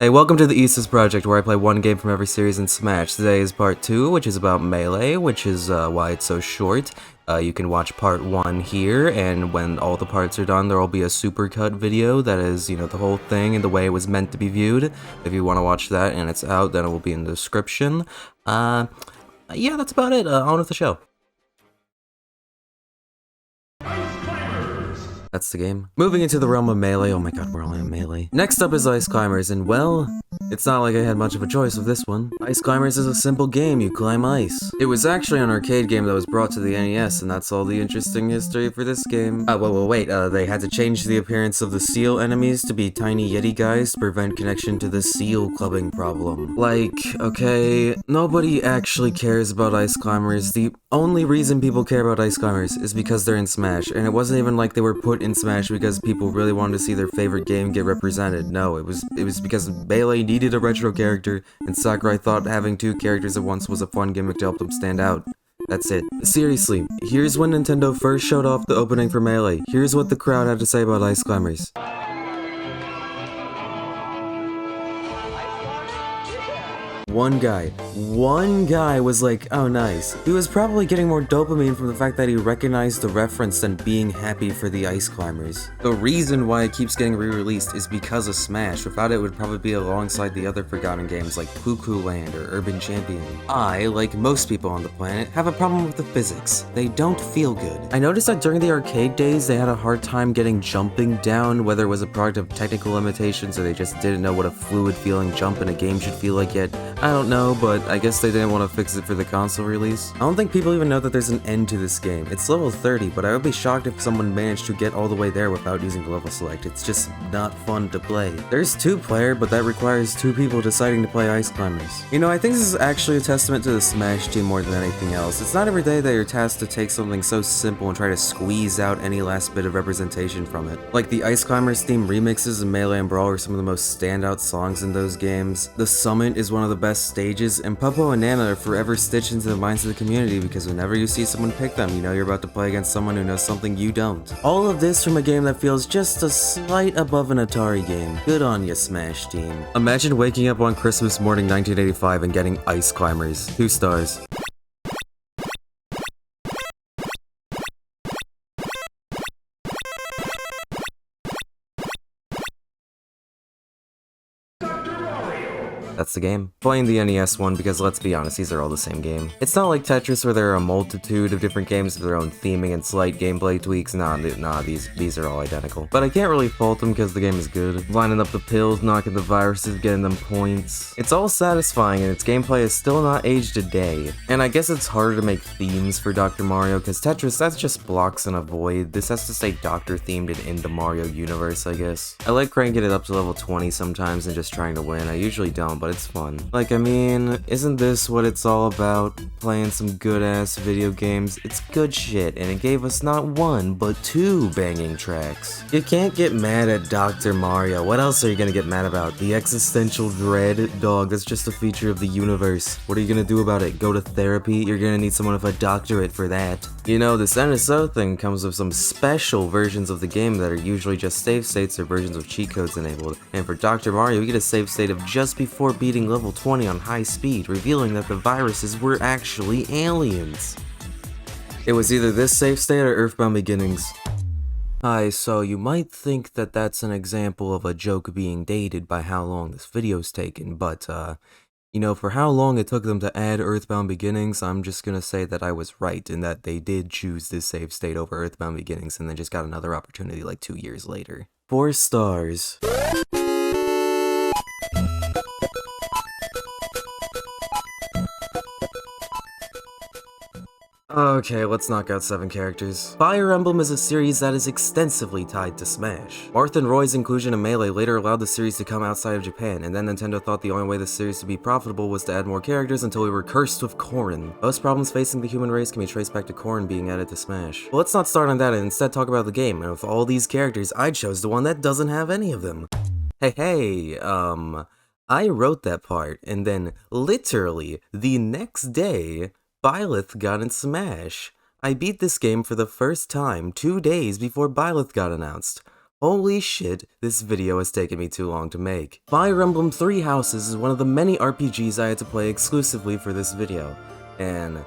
Hey, welcome to the ESIS Project, where I play one game from every series in Smash. Today is part 2, which is about Melee, which is why it's so short. You can watch part 1 here, and when all the parts are done, there will be a supercut video that is, the whole thing and the way it was meant to be viewed. If you want to watch that and it's out, then it will be in the description. Yeah, that's about it. On with the show. That's the game. Moving into the realm of Melee. Oh my god, we're all in Melee. Next up is Ice Climbers, and well, it's not like I had much of a choice with this one. Ice Climbers is a simple game, you climb ice. It was actually an arcade game that was brought to the NES, and that's all the interesting history for this game. Wait, they had to change the appearance of the seal enemies to be tiny yeti guys to prevent connection to the seal clubbing problem. Like, okay, nobody actually cares about Ice Climbers. The only reason people care about Ice Climbers is because they're in Smash, and it wasn't even like they were put in Smash because people really wanted to see their favorite game get represented. No, it was because Melee needed a retro character, and Sakurai thought having two characters at once was a fun gimmick to help them stand out. That's it. Seriously, here's when Nintendo first showed off the opening for Melee. Here's what the crowd had to say about Ice Climbers. One guy was like, oh nice. He was probably getting more dopamine from the fact that he recognized the reference than being happy for the Ice Climbers. The reason why it keeps getting re-released is because of Smash. Without it would probably be alongside the other forgotten games like Cuckoo Land or Urban Champion. I, like most people on the planet, have a problem with the physics. They don't feel good. I noticed that during the arcade days they had a hard time getting jumping down, whether it was a product of technical limitations or they just didn't know what a fluid feeling jump in a game should feel like yet. I don't know, but I guess they didn't want to fix it for the console release. I don't think people even know that there's an end to this game. It's level 30, but I would be shocked if someone managed to get all the way there without using level select. It's just not fun to play. There's 2-player, but that requires 2 people deciding to play Ice Climbers. You know, I think this is actually a testament to the Smash team more than anything else. It's not every day that you're tasked to take something so simple and try to squeeze out any last bit of representation from it. Like the Ice Climbers theme remixes in Melee and Brawl are some of the most standout songs in those games. The Summit is one of the best stages, and Puppo and Nana are forever stitched into the minds of the community because whenever you see someone pick them, you know you're about to play against someone who knows something you don't. All of this from a game that feels just a slight above an Atari game. Good on ya, Smash team. Imagine waking up on Christmas morning 1985 and getting Ice Climbers. 2 stars. That's the game. Playing the NES one because let's be honest, these are all the same game. It's not like Tetris where there are a multitude of different games with their own theming and slight gameplay tweaks. Nah, these are all identical. But I can't really fault them because the game is good. Lining up the pills, knocking the viruses, getting them points. It's all satisfying and its gameplay is still not aged a day. And I guess it's harder to make themes for Dr. Mario because Tetris, that's just blocks in a void. This has to stay Doctor themed and in the Mario universe, I guess. I like cranking it up to level 20 sometimes and just trying to win. I usually don't, but it's fun. Like, I mean, isn't this what it's all about? Playing some good-ass video games. It's good shit, and it gave us not 1, but 2 banging tracks. You can't get mad at Dr. Mario. What else are you gonna get mad about? The existential dread? Dog, that's just a feature of the universe. What are you gonna do about it? Go to therapy? You're gonna need someone with a doctorate for that. You know, this NSO thing comes with some special versions of the game that are usually just save states or versions of cheat codes enabled. And for Dr. Mario, you get a save state of just before beating level 20 on high speed, revealing that the viruses were actually aliens. It was either this save state or Earthbound Beginnings. Hi, so you might think that that's an example of a joke being dated by how long this video's taken, but you know, for how long it took them to add Earthbound Beginnings, I'm just gonna say that I was right in that they did choose this save state over Earthbound Beginnings and then just got another opportunity like 2 years later. 4 stars. Okay, let's knock out 7 characters. Fire Emblem is a series that is extensively tied to Smash. Marth and Roy's inclusion in Melee later allowed the series to come outside of Japan, and then Nintendo thought the only way the series to be profitable was to add more characters until we were cursed with Corrin. Most problems facing the human race can be traced back to Corrin being added to Smash. But let's not start on that and instead talk about the game, and with all these characters, I chose the one that doesn't have any of them. Hey, I wrote that part, and then, literally, the next day, Byleth got in Smash. I beat this game for the first time 2 days before Byleth got announced. Holy shit, this video has taken me too long to make. Fire Emblem Three Houses is one of the many RPGs I had to play exclusively for this video, and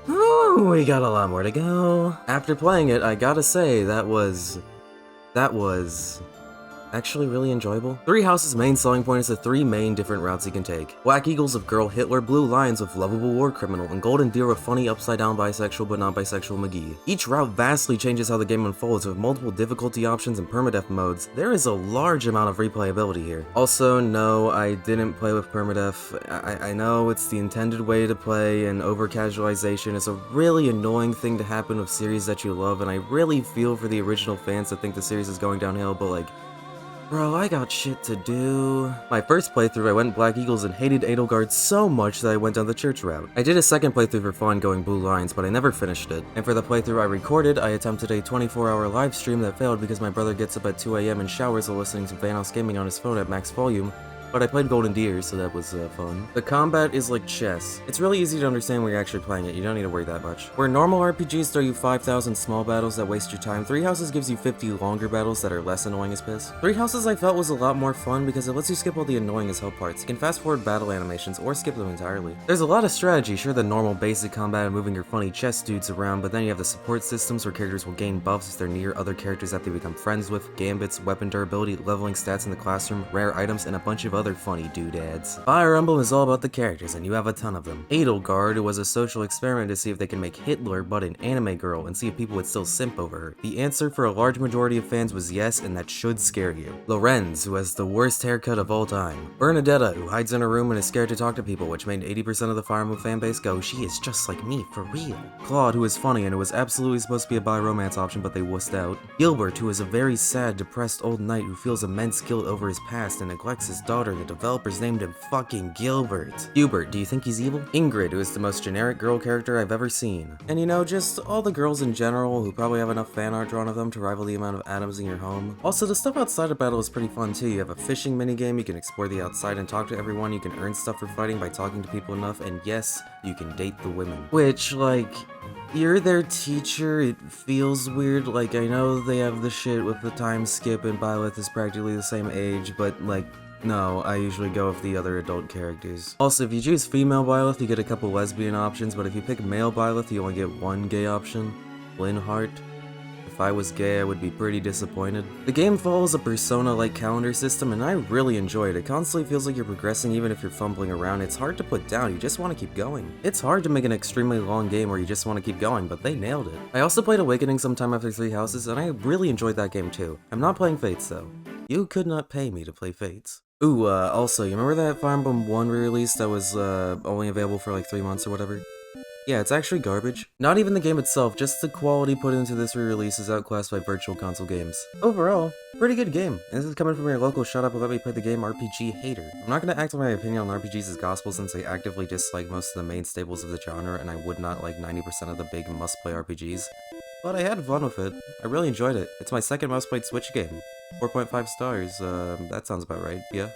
we got a lot more to go. After playing it, I gotta say, that was actually really enjoyable. Three Houses' main selling point is the three main different routes you can take. Black Eagles of Girl Hitler, Blue Lions with lovable war criminal, and Golden Deer of funny upside down bisexual but not bisexual McGee. Each route vastly changes how the game unfolds with multiple difficulty options and permadeath modes. There is a large amount of replayability here. Also, no, I didn't play with permadeath. I know it's the intended way to play, and over-casualization is a really annoying thing to happen with series that you love, and I really feel for the original fans that think the series is going downhill, but like, bro, I got shit to do. My first playthrough, I went Black Eagles and hated Edelgard so much that I went down the church route. I did a second playthrough for fun going Blue Lions, but I never finished it. And for the playthrough I recorded, I attempted a 24-hour live stream that failed because my brother gets up at 2 AM and showers while listening to Vanoss Gaming on his phone at max volume. But I played Golden Deer, so that was fun. The combat is like chess. It's really easy to understand when you're actually playing it, you don't need to worry that much. Where normal RPGs throw you 5,000 small battles that waste your time, Three Houses gives you 50 longer battles that are less annoying as piss. Three Houses I felt was a lot more fun because it lets you skip all the annoying as hell parts. You can fast forward battle animations or skip them entirely. There's a lot of strategy, sure, the normal basic combat and moving your funny chess dudes around, but then you have the support systems where characters will gain buffs if they're near other characters that they become friends with, gambits, weapon durability, leveling stats in the classroom, rare items, and a bunch of other funny doodads. Fire Emblem is all about the characters, and you have a ton of them. Edelgard was a social experiment to see if they can make Hitler but an anime girl and see if people would still simp over her. The answer for a large majority of fans was yes, and that should scare you. Lorenz, who has the worst haircut of all time. Bernadetta, who hides in a room and is scared to talk to people, which made 80% of the Fire Emblem fanbase go, she is just like me, for real. Claude, who is funny and who was absolutely supposed to be a bi-romance option, but they wussed out. Gilbert, who is a very sad, depressed old knight who feels immense guilt over his past and neglects his daughter. The developers named him fucking Gilbert. Hubert, do you think he's evil? Ingrid, who is the most generic girl character I've ever seen. And you know, just all the girls in general who probably have enough fan art drawn of them to rival the amount of atoms in your home. Also, the stuff outside of battle is pretty fun too. You have a fishing minigame, you can explore the outside and talk to everyone, you can earn stuff for fighting by talking to people enough, and yes, you can date the women. Which, like, you're their teacher, it feels weird. Like, I know they have the shit with the time skip and Byleth is practically the same age, but like, no, I usually go with the other adult characters. Also, if you choose female Byleth, you get a couple lesbian options, but if you pick male Byleth, you only get one gay option. Linhardt. If I was gay, I would be pretty disappointed. The game follows a Persona-like calendar system, and I really enjoy it. It constantly feels like you're progressing even if you're fumbling around. It's hard to put down, you just want to keep going. It's hard to make an extremely long game where you just want to keep going, but they nailed it. I also played Awakening sometime after Three Houses, and I really enjoyed that game too. I'm not playing Fates though. You could not pay me to play Fates. Ooh, also, you remember that Fire Emblem 1 re-release that was, only available for like 3 months or whatever? Yeah, it's actually garbage. Not even the game itself, just the quality put into this re-release is outclassed by Virtual Console games. Overall, pretty good game. And this is coming from your local shut up and let me play the game RPG hater. I'm not gonna act on my opinion on RPGs as gospel since I actively dislike most of the main staples of the genre and I would not like 90% of the big must-play RPGs. But I had fun with it. I really enjoyed it. It's my second most-played Switch game. 4.5 stars, that sounds about right, yeah?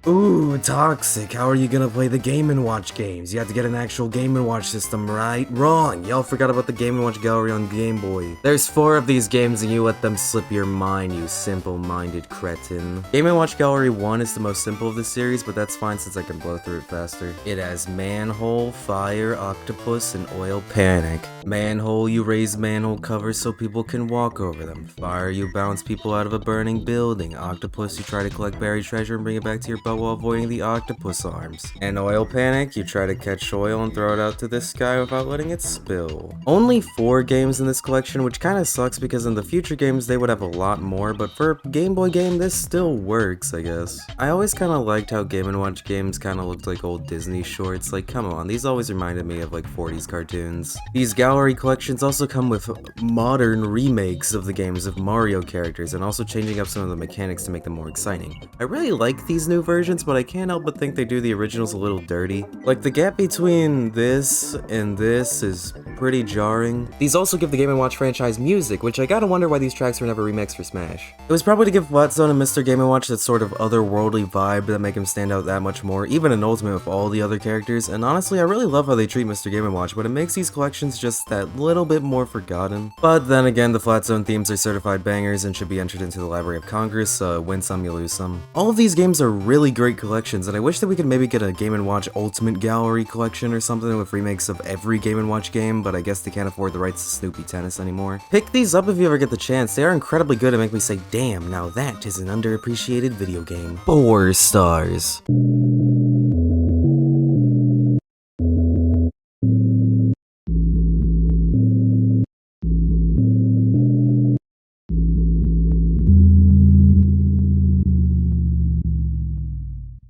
Ooh, toxic. How are you gonna play the Game & Watch games? You have to get an actual Game & Watch system, right? Wrong! Y'all forgot about the Game & Watch gallery on Game Boy. There's 4 of these games and you let them slip your mind, you simple-minded cretin. Game & Watch Gallery 1 is the most simple of the series, but that's fine since I can blow through it faster. It has Manhole, Fire, Octopus, and Oil Panic. Manhole, you raise manhole covers so people can walk over them. Fire, you bounce people out of a burning building. Octopus, you try to collect buried treasure and bring it back to your boat while avoiding the octopus arms. And Oil Panic, you try to catch oil and throw it out to the sky without letting it spill. Only 4 games in this collection, which kinda sucks because in the future games they would have a lot more, but for a Game Boy game this still works, I guess. I always kinda liked how Game & Watch games kinda looked like old Disney shorts, like come on, these always reminded me of like 40s cartoons. These gallery collections also come with modern remakes of the games of Mario characters and also changing up some of the mechanics to make them more exciting. I really like these new versions, but I can't help but think they do the originals a little dirty. Like, the gap between this and this is pretty jarring. These also give the Game & Watch franchise music, which I gotta wonder why these tracks were never remixed for Smash. It was probably to give Flat Zone and Mr. Game & Watch that sort of otherworldly vibe that make him stand out that much more, even in Ultimate with all the other characters, and honestly, I really love how they treat Mr. Game & Watch, but it makes these collections just that little bit more forgotten. But then again, the Flat Zone themes are certified bangers and should be entered into the Library of Congress, so win some, you lose some. All of these games are really great collections, and I wish that we could maybe get a Game & Watch Ultimate Gallery collection or something with remakes of every Game & Watch game, but I guess they can't afford the rights to Snoopy Tennis anymore. Pick these up if you ever get the chance. They are incredibly good and make me say, damn, now that is an underappreciated video game. 4 stars.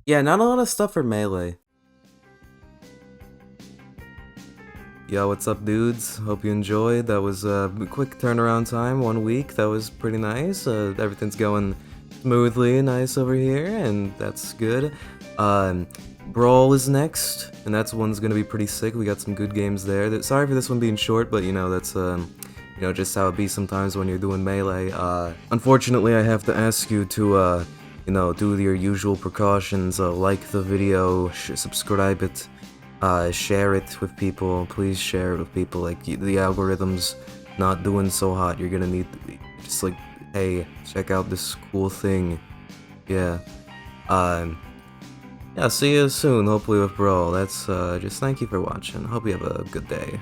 Yeah, not a lot of stuff for Melee. Yo, what's up, dudes? Hope you enjoyed. That was a quick turnaround time, 1 week. That was pretty nice. Everything's going smoothly nice over here, and that's good. Brawl is next, and that's one's gonna be pretty sick. We got some good games there. Sorry for this one being short, but you know, that's you know, just how it be sometimes when you're doing Melee. Unfortunately, I have to ask you to you know, do your usual precautions, like the video, subscribe it, share it with people, please share it with people, like, the algorithm's not doing so hot, you're gonna need to be, just like, hey, check out this cool thing, yeah, yeah, see you soon, hopefully with Brawl, that's, just thank you for watching, hope you have a good day.